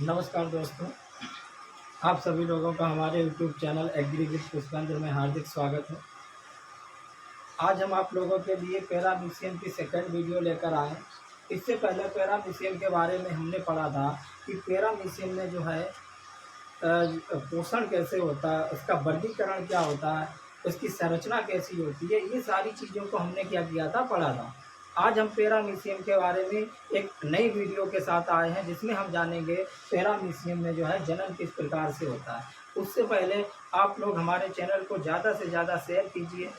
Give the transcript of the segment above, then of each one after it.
नमस्कार दोस्तों, आप सभी लोगों का हमारे YouTube channel agri with Pushpendra में हार्दिक स्वागत है। आज हम आप लोगों के लिए पैरामीशियम की सेकंड वीडियो लेकर आए। इससे पहले पैरामीशियम के बारे में हमने पढ़ा था कि पैरामीशियम में जो है पोषण कैसे होता है, उसका वर्गीकरण क्या होता है, उसकी संरचना कैसी होती है, ये सारी चीज़ों को हमने क्या किया था, पढ़ा था। आज हम पैरामीशियम के बारे में एक नई वीडियो के साथ आए हैं जिसमें हम जानेंगे पैरामीशियम में जो है जनन किस प्रकार से होता है। उससे पहले आप लोग हमारे चैनल को ज़्यादा से ज़्यादा शेयर कीजिए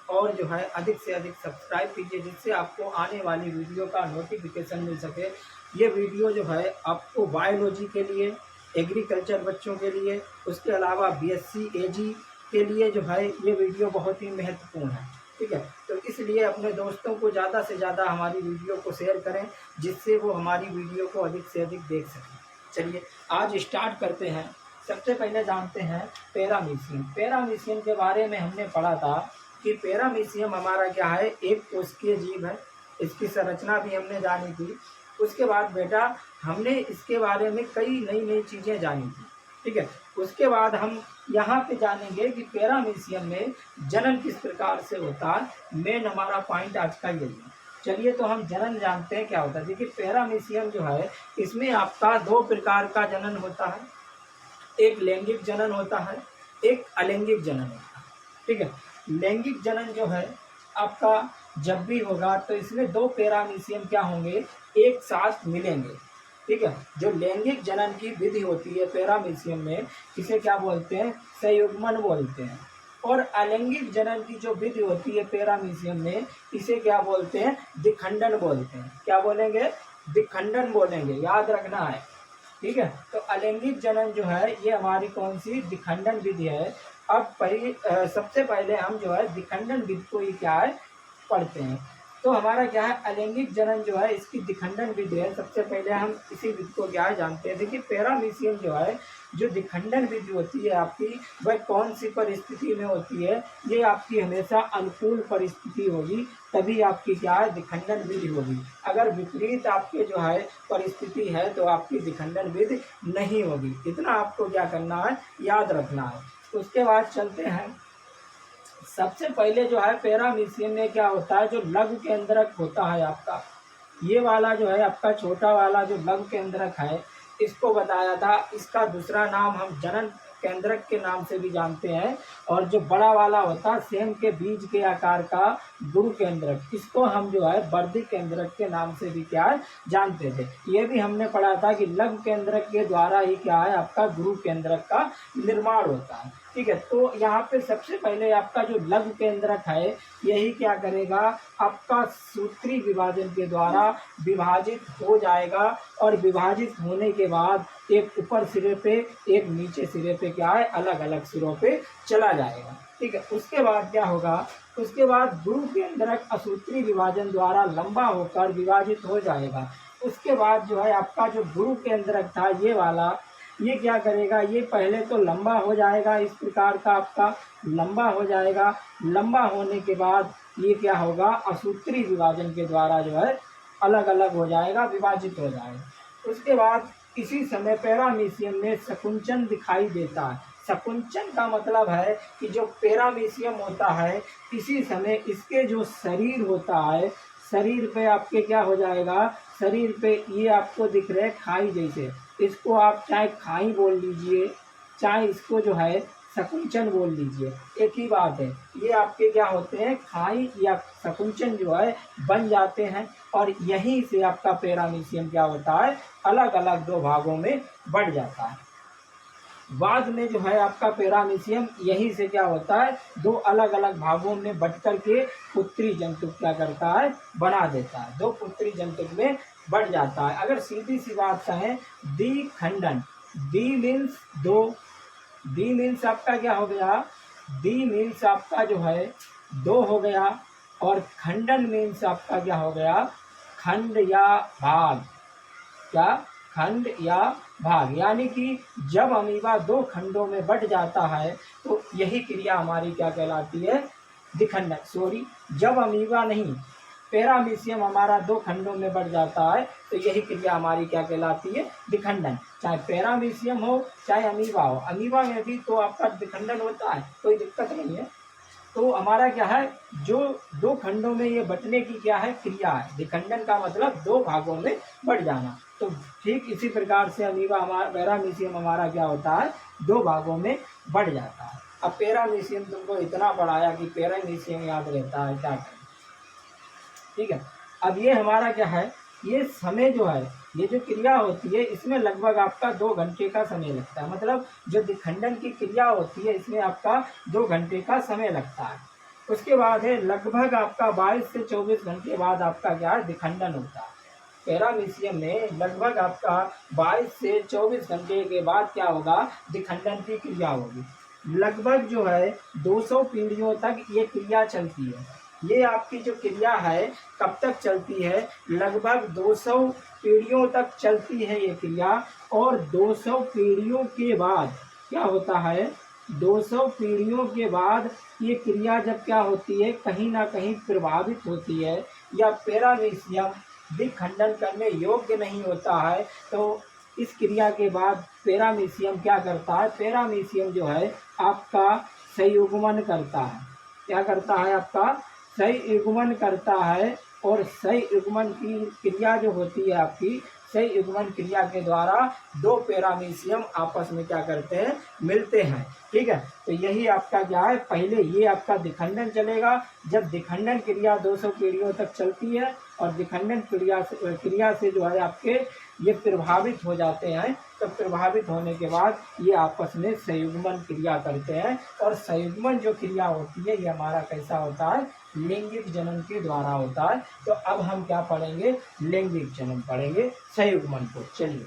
और जो है अधिक से अधिक सब्सक्राइब कीजिए, जिससे आपको आने वाली वीडियो का नोटिफिकेशन मिल सके। ये वीडियो जो है आपको बायोलॉजी के लिए, एग्रीकल्चर बच्चों के लिए, उसके अलावा बीएससी एजी के लिए जो है ये वीडियो बहुत ही महत्वपूर्ण है। ठीक है, तो इसलिए अपने दोस्तों को ज़्यादा से ज़्यादा हमारी वीडियो को शेयर करें, जिससे वो हमारी वीडियो को अधिक से अधिक देख सकें। चलिए आज स्टार्ट करते हैं। सबसे पहले जानते हैं पैरामीशियम। पैरामीशियम के बारे में हमने पढ़ा था कि पैरामीशियम हमारा क्या है, एक कोशिकीय जीव है। इसकी संरचना भी हमने जानी थी। उसके बाद बेटा हमने इसके बारे में कई नई नई चीज़ें जानी थी। ठीक है, उसके बाद हम यहाँ पे जानेंगे कि पैरामीशियम में जनन किस प्रकार से होता है। मेन हमारा पॉइंट आज का यही है। चलिए तो हम जनन जानते हैं क्या होता है। देखिए पैरामीशियम जो है इसमें आपका दो प्रकार का जनन होता है, एक लैंगिक जनन होता है, एक अलैंगिक जनन होता है। ठीक है, लैंगिक जनन जो है आपका जब भी होगा तो इसमें दो पैरामीशियम क्या होंगे, एक साथ मिलेंगे। ठीक है, जो लैंगिक जनन की विधि होती है पैरामीशियम में, इसे क्या बोलते हैं, संयुग्मन बोलते हैं। और अलैंगिक जनन की जो विधि होती है पैरामीशियम में, इसे क्या बोलते हैं, दिखंडन बोलते हैं। क्या बोलेंगे, दिखंडन बोलेंगे, याद रखना है। ठीक है, तो अलैंगिक जनन जो है ये हमारी कौन सी, दिखंडन विधि है। अब सबसे पहले हम जो है दिखंडन विधि को ही क्या है पढ़ते हैं। तो हमारा क्या है, अलैंगिक जनन जो है इसकी दिखंडन विधि है। सबसे पहले हम इसी विधि को क्या है जानते हैं। देखिए पैरामीशियम जो है, जो दिखंडन विधि होती है आपकी, वह कौन सी परिस्थिति में होती है, ये आपकी हमेशा अनुकूल परिस्थिति होगी, तभी आपकी क्या है, दिखंडन विधि होगी। अगर विपरीत आपके जो है परिस्थिति है तो आपकी दिखंडन विधि नहीं होगी। इतना आपको क्या करना है, याद रखना है। उसके बाद चलते हैं। सबसे पहले जो है पैरामीशियम में क्या होता है, जो लघु केंद्रक होता है आपका, ये वाला जो है आपका छोटा वाला जो लघु केंद्रक है, इसको बताया था। इसका दूसरा नाम हम जनन केंद्रक के नाम से भी जानते हैं। और जो बड़ा वाला होता है सेम के बीज के आकार का गुरु केंद्रक, इसको हम जो है वर्धी केंद्रक के नाम से भी क्या है जानते थे। ये भी हमने पढ़ा था कि लघु केंद्रक के द्वारा ही क्या है आपका गुरु केंद्रक का निर्माण होता है। ठीक है, तो यहाँ पे सबसे पहले आपका जो लघु केंद्रक है यही क्या करेगा, आपका सूत्री विभाजन के द्वारा विभाजित हो जाएगा। और विभाजित होने के बाद एक ऊपर सिरे पे, एक नीचे सिरे पे क्या है, अलग अलग सिरों पे चला जाएगा। ठीक है, उसके बाद क्या होगा, उसके बाद गुरु केंद्रक असूत्री विभाजन द्वारा लंबा होकर विभाजित हो जाएगा। उसके बाद जो है आपका जो गुरु केंद्रक था ये वाला, ये क्या करेगा, ये पहले तो लंबा हो जाएगा, इस प्रकार का आपका लंबा हो जाएगा। लंबा होने के बाद ये क्या होगा, असूत्री विभाजन के द्वारा जो है अलग अलग हो जाएगा, विभाजित हो जाएगा। उसके बाद इसी समय पैरामीशियम में सकुंचन दिखाई देता है। सकुंचन का मतलब है कि जो पैरामीशियम होता है, इसी समय इसके जो शरीर होता है, शरीर पे आपके क्या हो जाएगा, शरीर पे ये आपको दिख रहे खाई जैसे, इसको आप चाहे खाई बोल लीजिए, चाहे इसको जो है सकुंचन बोल लीजिए, एक ही बात है। ये आपके क्या होते हैं, खाई या सकुंचन जो है बन जाते हैं। और यहीं से आपका पैरामीशियम क्या होता है, अलग अलग दो भागों में बढ़ जाता है। बाद में जो है आपका पैरामीशियम यहीं से क्या होता है, दो अलग अलग भागों में बट करके पुत्री जंतुक क्या करता है, बना देता है। दो पुत्री जंतुक में बढ़ जाता है। अगर सीधी सी बात कहें, द्विखंडन, दी मीन्स दो, दी मीन्स आपका क्या हो गया, दी मीन्स आपका जो है दो हो गया। और खंडन मीन्स आपका क्या हो गया, खंड या भाग, क्या, खंड या भाग। यानी कि जब अमीबा दो खंडों में बट जाता है तो यही क्रिया हमारी क्या कहलाती है, दिखंडन। सॉरी, जब अमीबा नहीं, पैरामीशियम हमारा 2 खंडों में बढ़ जाता है, तो यही क्रिया हमारी क्या कहलाती है, विखंडन। चाहे पैरामीशियम हो चाहे अमीबा हो, अमीबा में भी तो आपका विखंडन होता है, कोई दिक्कत नहीं है। तो हमारा क्या है, जो 2 खंडों में ये बंटने की क्या है, क्रिया है। विखंडन का मतलब 2 भागों में बढ़ जाना। तो ठीक इसी प्रकार से अमीबा हमारा, पैरामीशियम हमारा क्या होता है, 2 भागों में बढ़ जाता है। अब पैरामीशियम तुमको इतना पढ़ाया कि पैरामीशियम याद रहता है, क्या करें, ठीक है। अब ये हमारा क्या है, ये समय जो है, ये जो क्रिया होती है इसमें लगभग आपका 2 घंटे का समय लगता है। मतलब जो विखंडन की क्रिया होती है इसमें आपका 2 घंटे का समय लगता है। उसके बाद है लगभग आपका 22 से 24 घंटे बाद आपका क्या है, विखंडन होता है। पैरामीशियम में लगभग आपका 22 से 24 घंटे के बाद क्या होगा, विखंडन की क्रिया होगी। लगभग जो है 200 पीढ़ियों तक ये क्रिया चलती है। ये आपकी जो क्रिया है कब तक चलती है, लगभग 200 पीढ़ियों तक चलती है ये क्रिया। और 200 पीढ़ियों के बाद क्या होता है, 200 पीढ़ियों के बाद ये क्रिया जब क्या होती है, कहीं ना कहीं प्रभावित होती है, या पैरामीशियम विखंडन करने योग्य नहीं होता है, तो इस क्रिया के बाद पैरामीशियम क्या करता है, पैरामीशियम जो है आपका संयुग्मन करता है। क्या करता है, आपका संयुग्मन करता है। और संयुग्मन की क्रिया जो होती है आपकी, संयुग्मन क्रिया के द्वारा 2 पैरामीशियम आपस में क्या करते हैं, मिलते हैं, ठीक है। तो यही आपका क्या है, पहले ये आपका विखंडन चलेगा। जब विखंडन क्रिया 200 पीढ़ियों तक चलती है और विखंडन क्रिया से जो है आपके ये प्रभावित हो जाते हैं, तो प्रभावित होने के बाद ये आपस में संयुग्मन क्रिया करते हैं। और संयुग्मन जो क्रिया होती है ये हमारा कैसा होता है, लैंगिक जनन के द्वारा होता है। तो अब हम क्या पढ़ेंगे, लैंगिक जनन पढ़ेंगे, संयुग्मन को। चलिए,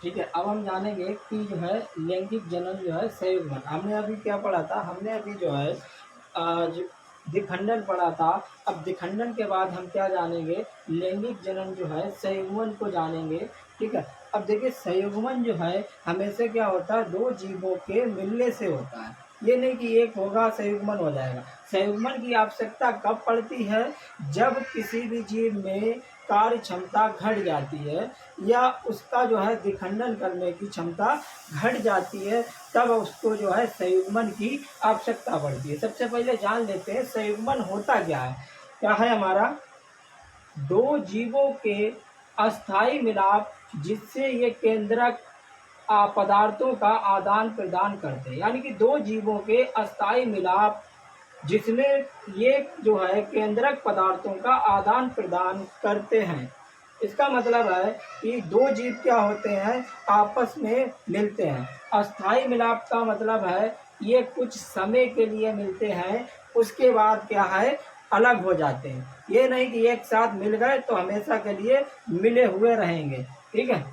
ठीक है। अब हम जानेंगे कि जो है लैंगिक जनन जो है संयुग्मन, हमने अभी क्या पढ़ा था, हमने अभी जो है आज विखंडन पढ़ा था। अब विखंडन के बाद हम क्या जानेंगे, लैंगिक जनन जो है संयुग्मन को जानेंगे, ठीक है। अब देखिए संयुग्मन जो है हमेशा क्या होता है, 2 जीवों के मिलने से होता है। ये नहीं कि एक होगा संयुग्मन हो जाएगा। संयुग्मन की आवश्यकता कब पड़ती है, जब किसी भी जीव में कार्य क्षमता घट जाती है, या उसका जो है विखंडन करने की क्षमता घट जाती है, तब उसको जो है संयुग्मन की आवश्यकता पड़ती है। सबसे पहले जान लेते हैं संयुग्मन होता क्या है। क्या है हमारा, 2 जीवों के अस्थाई मिलाप जिससे ये केंद्रक पदार्थों का आदान प्रदान करते हैं। यानी कि 2 जीवों के अस्थाई मिलाप जिसमें ये जो है केंद्रक पदार्थों का आदान प्रदान करते हैं। इसका मतलब है कि 2 जीव क्या होते हैं, आपस में मिलते हैं। अस्थाई मिलाप का मतलब है ये कुछ समय के लिए मिलते हैं, उसके बाद क्या है, अलग हो जाते हैं। ये नहीं कि एक साथ मिल गए तो हमेशा के लिए मिले हुए रहेंगे, ठीक है।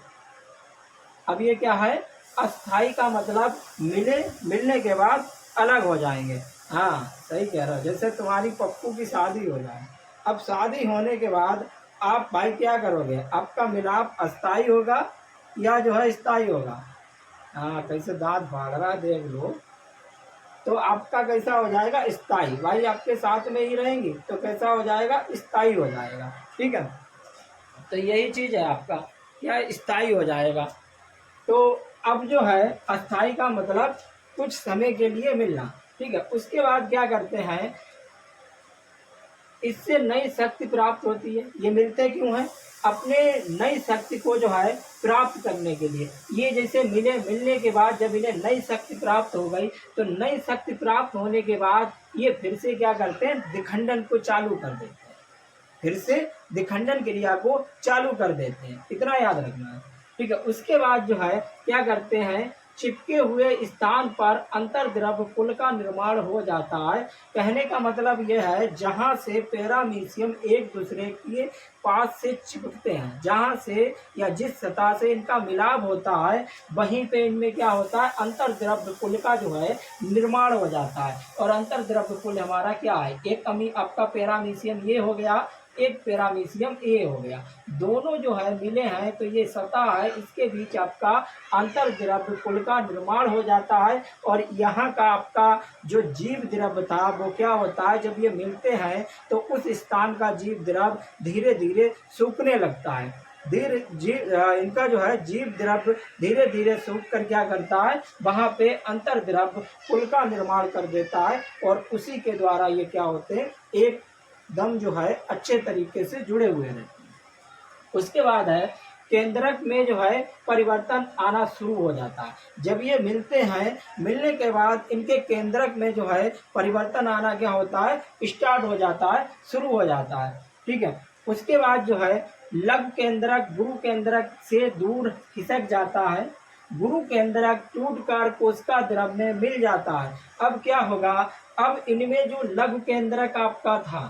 अब ये क्या है, अस्थाई का मतलब मिलने के बाद अलग हो जाएंगे। हाँ सही कह रहा हो, जैसे तुम्हारी पप्पू की शादी हो जाए, अब शादी होने के बाद आप भाई क्या करोगे, आपका मिलाप अस्थाई होगा या जो है स्थाई होगा। हाँ कैसे दांत फाड़ रहा है देख लो। तो आपका कैसा हो जाएगा, स्थाई। भाई आपके साथ में ही रहेंगे तो कैसा हो जाएगा, स्थाई हो जाएगा, ठीक है। तो यही चीज है आपका, क्या स्थाई हो जाएगा। तो अब जो है अस्थाई का मतलब कुछ समय के लिए मिलना, ठीक है। उसके बाद क्या करते हैं, इससे नई शक्ति प्राप्त होती है। ये मिलते क्यों हैं, अपने नई शक्ति को जो है प्राप्त करने के लिए। ये जैसे मिलने के बाद जब इन्हें नई शक्ति प्राप्त हो गई, तो नई शक्ति प्राप्त होने के बाद ये फिर से क्या करते हैं, विखंडन को चालू कर देते हैं। फिर से विखंडन क्रिया को चालू कर देते हैं, इतना याद रखना है, ठीक है। उसके बाद जो है क्या करते हैं, चिपके हुए स्थान पर अंतर्द्रव्य पुल का निर्माण हो जाता है। कहने का मतलब यह है, जहां से पैरामीशियम एक दूसरे के पास से चिपकते हैं, जहां से या जिस सतह से इनका मिलाप होता है, वहीं पे इनमें क्या होता है, अंतर्द्रव्य पुल का जो है निर्माण हो जाता है। और अंतर्द्रव्य पुल हमारा क्या है, एक आपका पैरामीशियम ये हो गया, एक पैरामीशियम ए हो गया। दोनों जो है मिले हैं तो ये सतह है, इसके बीच आपका अंतर द्रव्य पुल का निर्माण हो जाता है। और यहाँ का आपका जो जीव द्रव्य था वो क्या होता है, जब ये मिलते हैं तो उस स्थान का जीव द्रव्य धीरे धीरे सूखने लगता है। इनका जो है जीव द्रव्य धीरे धीरे सूख कर क्या करता है, वहाँ पे अंतर द्रव्य पुल का निर्माण कर देता है और उसी के द्वारा ये क्या होते हैं, एकदम जो है अच्छे तरीके से जुड़े हुए रहते हैं। उसके बाद है केंद्रक में जो है परिवर्तन आना शुरू हो जाता है। जब ये मिलते हैं, मिलने के बाद इनके केंद्रक में जो है परिवर्तन आना क्या होता है, स्टार्ट हो जाता है, शुरू हो जाता है। ठीक है। उसके बाद जो है लघु केंद्रक गुरु केंद्रक से दूर खिसक जाता है। गुरु केंद्रक टूटकर कोशिका द्रव में मिल जाता है। अब क्या होगा, अब इनमें जो लघु केंद्रक आपका था,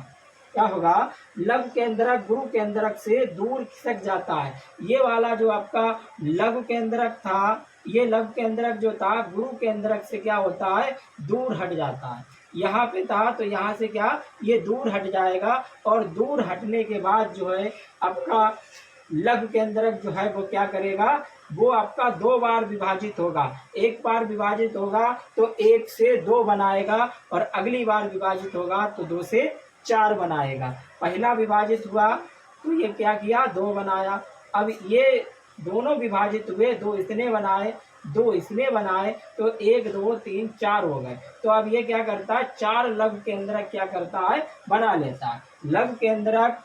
क्या होगा, लघु केंद्रक गुरु केंद्रक से दूर खिसक जाता है। ये वाला जो आपका लघु केंद्रक था, ये लघु केंद्रक जो था गुरु केंद्रक से क्या होता है, दूर हट जाता है। यहाँ पे था तो यहाँ से क्या, ये दूर हट जाएगा और दूर हटने के बाद जो है आपका लघु केंद्रक जो है वो क्या करेगा, वो आपका 2 बार विभाजित होगा। एक बार विभाजित होगा तो 1 से 2 बनाएगा और अगली बार विभाजित होगा तो 2 से 4 बनाएगा। पहला विभाजित हुआ तो ये क्या किया, 2 बनाया। अब ये दोनों विभाजित हुए, 2 इसने बनाए, 2 इसने बनाए तो 1 2 3 4 हो गए। तो अब ये क्या करता है, 4 लघु केंद्रक क्या करता है, बना लेता है। लघु केंद्रक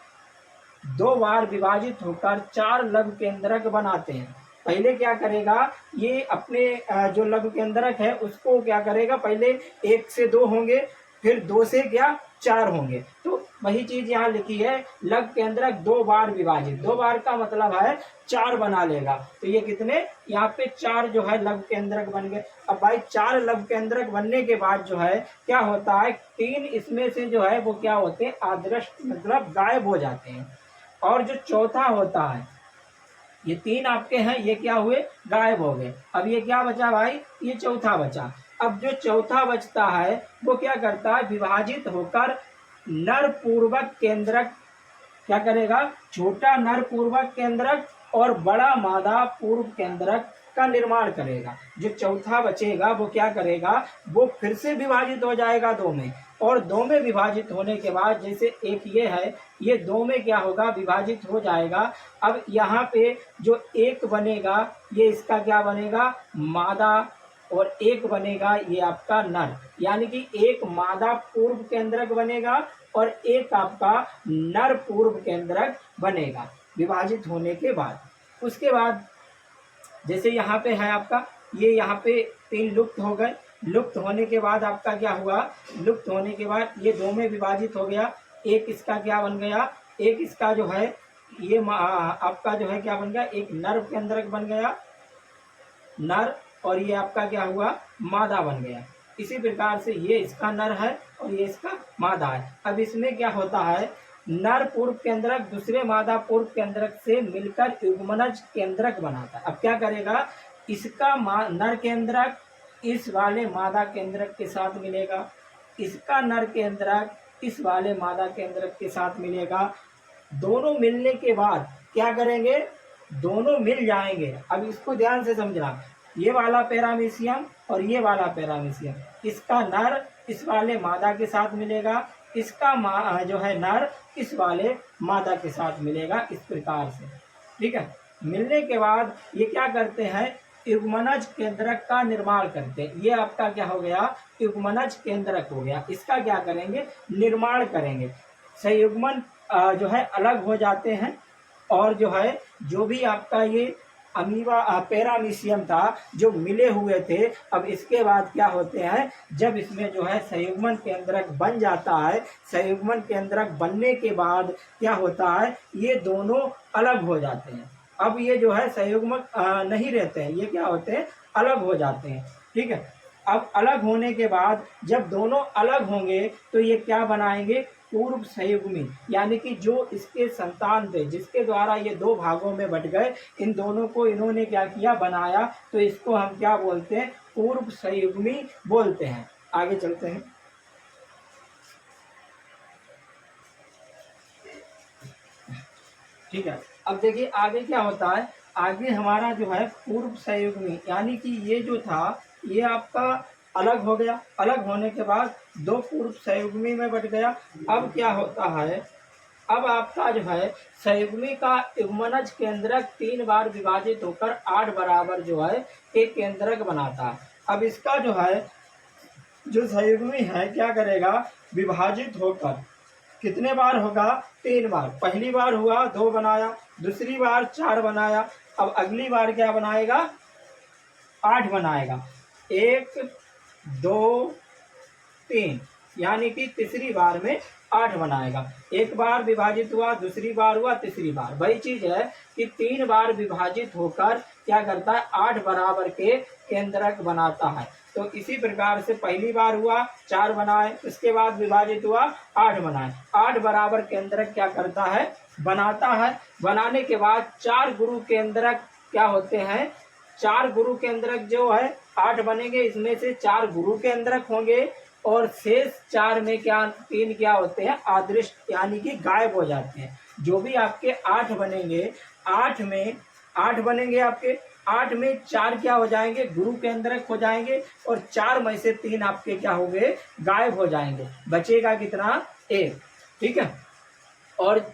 2 बार विभाजित होकर 4 लघु केंद्रक बनाते हैं। पहले क्या करेगा, ये अपने जो लघु केंद्रक है उसको क्या करेगा, पहले 1 से 2 होंगे, फिर 2 से क्या 4 होंगे। तो वही चीज यहाँ लिखी है, लघु केंद्रक 2 बार विभाजित, 2 बार का मतलब है 4 बना लेगा। तो ये कितने, यहाँ पे 4 जो है लघु केंद्रक बन गए। अब भाई 4 लघु केंद्रक बनने के बाद जो है क्या होता है, 3 इसमें से जो है वो क्या होते हैं, अदृश्य मतलब गायब हो जाते हैं। और जो चौथा होता है, ये 3 आपके हैं, ये क्या हुए, गायब हो गए। अब ये क्या बचा भाई, ये चौथा बचा। अब जो चौथा बचता है वो क्या करता है, विभाजित होकर नर पूर्वक केंद्रक क्या करेगा, छोटा नर पूर्वक केंद्रक और बड़ा मादा पूर्व केंद्रक का निर्माण करेगा। जो चौथा बचेगा वो क्या करेगा, वो फिर से विभाजित हो जाएगा 2 में, और 2 में विभाजित होने के बाद जैसे एक ये है, ये 2 में क्या होगा, विभाजित हो जाएगा। अब यहाँ पे जो 1 बनेगा, ये इसका क्या बनेगा, मादा, और 1 बनेगा ये आपका नर, यानी कि 1 मादा पूर्व केंद्रक बनेगा और 1 आपका नर पूर्व केंद्रक बनेगा विभाजित होने के बाद। उसके बाद जैसे यहाँ पे है आपका, ये यहाँ पे 3 लुप्त हो गए। लुप्त होने के बाद आपका क्या हुआ, लुप्त होने के बाद ये 2 में विभाजित हो गया। 1 इसका क्या बन गया, 1 इसका जो है ये आपका जो है क्या बन गया, एक नर केंद्रक बन गया, नर, और ये आपका क्या हुआ, मादा बन गया। इसी प्रकार से ये इसका नर है और ये इसका मादा है। अब इसमें क्या होता है, नर पूर्व केंद्रक दूसरे मादा पूर्व केंद्रक से मिलकर युग्मनज केंद्रक बनाता है। अब क्या करेगा, इसका नर केंद्रक इस वाले मादा केंद्रक के साथ मिलेगा, इसका नर केंद्रक इस वाले मादा केंद्रक के साथ मिलेगा। दोनों मिलने के बाद क्या करेंगे, दोनों मिल जाएंगे। अब इसको ध्यान से समझना, ये वाला पैरामीशियम और ये वाला पैरामीशियम, इसका नर इस वाले मादा के साथ मिलेगा, इसका जो है नर इस वाले मादा के साथ मिलेगा, इस प्रकार से। ठीक है। मिलने के बाद ये क्या करते हैं, युग्मनज केंद्रक का निर्माण करते हैं। ये आपका क्या हो गया, युग्मनज केंद्रक हो गया। इसका क्या करेंगे, निर्माण करेंगे। संयुग्मन जो है अलग हो जाते हैं, और जो है जो भी आपका ये अमीबा पैरामीशियम था जो मिले हुए थे, अब इसके बाद क्या होते हैं, जब इसमें जो है संयुग्मन केंद्रक बन जाता है, संयुग्मन केंद्रक बनने के बाद क्या होता है, ये दोनों अलग हो जाते हैं। अब ये जो है संयुग्मन नहीं रहते हैं, ये क्या होते हैं, अलग हो जाते हैं। ठीक है। अब अलग होने के बाद जब दोनों अलग होंगे तो ये क्या बनाएंगे, पूर्व संयुग्मी, यानी कि जो इसके संतान थे जिसके द्वारा ये 2 भागों में बट गए, इन दोनों को इन्होंने क्या किया, बनाया। तो इसको हम क्या बोलते हैं, पूर्व संयुग्मी बोलते हैं। आगे चलते हैं। ठीक है। अब देखिए आगे क्या होता है, आगे हमारा जो है पूर्व संयुग्मी, यानी कि ये जो था ये आपका अलग हो गया, अलग होने के बाद दो पूर्व संयुग्मी में बट गया। अब क्या होता है, अब आपका जो है संयुग्मी का युग्मनज केंद्रक 3 बार विभाजित होकर 8 बराबर जो है एक केंद्रक बनाता है। अब इसका जो है जो संयुग्मी है क्या करेगा, विभाजित होकर कितने बार होगा, 3 बार। पहली बार हुआ 2 बनाया, दूसरी बार 4 बनाया, अब अगली बार क्या बनाएगा, 8 बनाएगा। 1 2 3, यानी कि तीसरी बार में 8 बनाएगा। एक बार विभाजित हुआ, दूसरी बार हुआ, तीसरी बार। वही चीज है कि 3 बार विभाजित होकर क्या करता है, 8 बराबर के केंद्रक बनाता है। तो इसी प्रकार से पहली बार हुआ 4 बनाए, उसके बाद विभाजित हुआ 8 बनाए, 8 बराबर केंद्रक क्या करता है, बनाता है। बनाने के बाद 4 गुरु केंद्रक क्या होते हैं, 4 गुरु केंद्रक जो है 8 बनेंगे, इसमें से 4 गुरु केंद्रक होंगे और शेष 4 में क्या 3 क्या होते हैं, अदृष्ट, यानी कि गायब हो जाते हैं। जो भी आपके 8 बनेंगे, 8 में 8 बनेंगे आपके, 8 में 4 क्या हो जाएंगे, गुरु केंद्रक हो जाएंगे और 4 में से 3 आपके क्या होंगे, गायब हो जाएंगे। बचेगा कितना, 1। ठीक है। और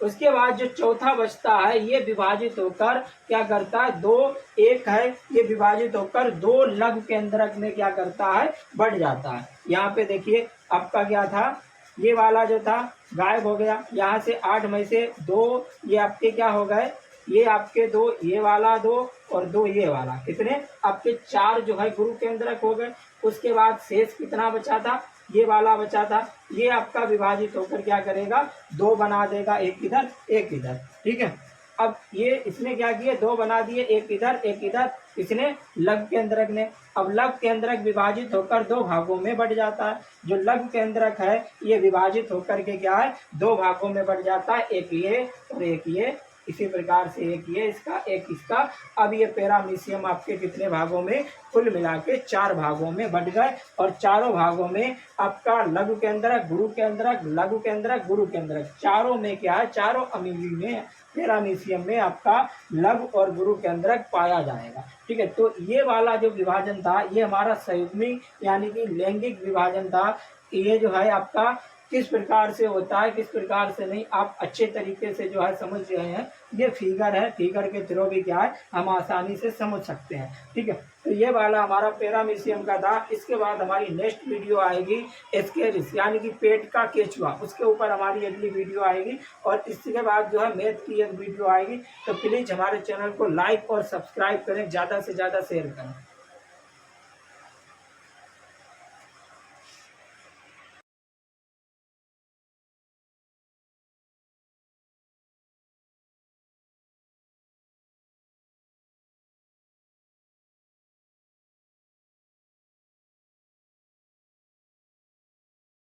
उसके बाद जो चौथा बचता है ये विभाजित होकर क्या करता है, 2 1 है, ये विभाजित होकर 2 लघु केंद्रक में क्या करता है, बढ़ जाता है। यहाँ पे देखिए आपका क्या था, ये वाला जो था गायब हो गया। यहाँ से 8 में से 2 ये आपके क्या हो गए, ये आपके 2, ये वाला 2 और 2 ये वाला, कितने आपके 4 जो है गुरु केंद्रक हो गए। उसके बाद शेष कितना बचा था, ये वाला बचा था, ये आपका विभाजित होकर क्या करेगा, 2 बना देगा, एक इधर एक इधर। ठीक है। अब ये इसने क्या किए, 2 बना दिए, एक इधर एक इधर, इसने लघु केंद्रक ने। अब लघु केंद्रक विभाजित होकर 2 भागों में बढ़ जाता है। जो लघु केंद्रक है ये विभाजित होकर के क्या है, 2 भागों में बढ़ जाता है, एक ये और एक ये। इसी प्रकार से एक ये इसका, एक इसका। अब ये पैरामीशियम आपके कितने भागों में, कुल मिला के 4 भागों में बढ़ गए और चारों भागों में आपका लघु केंद्रक, गुरु केंद्रक, लघु केंद्रक, गुरु केंद्रक, चारों में क्या है, चारों अमीली में पैरामीशियम में आपका लघु और गुरु केंद्रक पाया जाएगा। ठीक है। तो ये वाला जो विभाजन था ये हमारा संयुग्मी यानी कि लैंगिक विभाजन था। ये जो है आपका किस प्रकार से होता है, किस प्रकार से नहीं, आप अच्छे तरीके से जो है समझ रहे हैं। ये फिगर है, फिगर के थ्रू भी क्या है हम आसानी से समझ सकते हैं। ठीक है। तो ये वाला हमारा पैरामीशियम का था। इसके बाद हमारी नेक्स्ट वीडियो आएगी एस्केरिस यानी कि पेट का केचुआ, उसके ऊपर हमारी अगली वीडियो आएगी। और इसके बाद जो है मैथ की एक वीडियो आएगी। तो प्लीज़ हमारे चैनल को लाइक और सब्सक्राइब करें, ज़्यादा से ज़्यादा शेयर करें।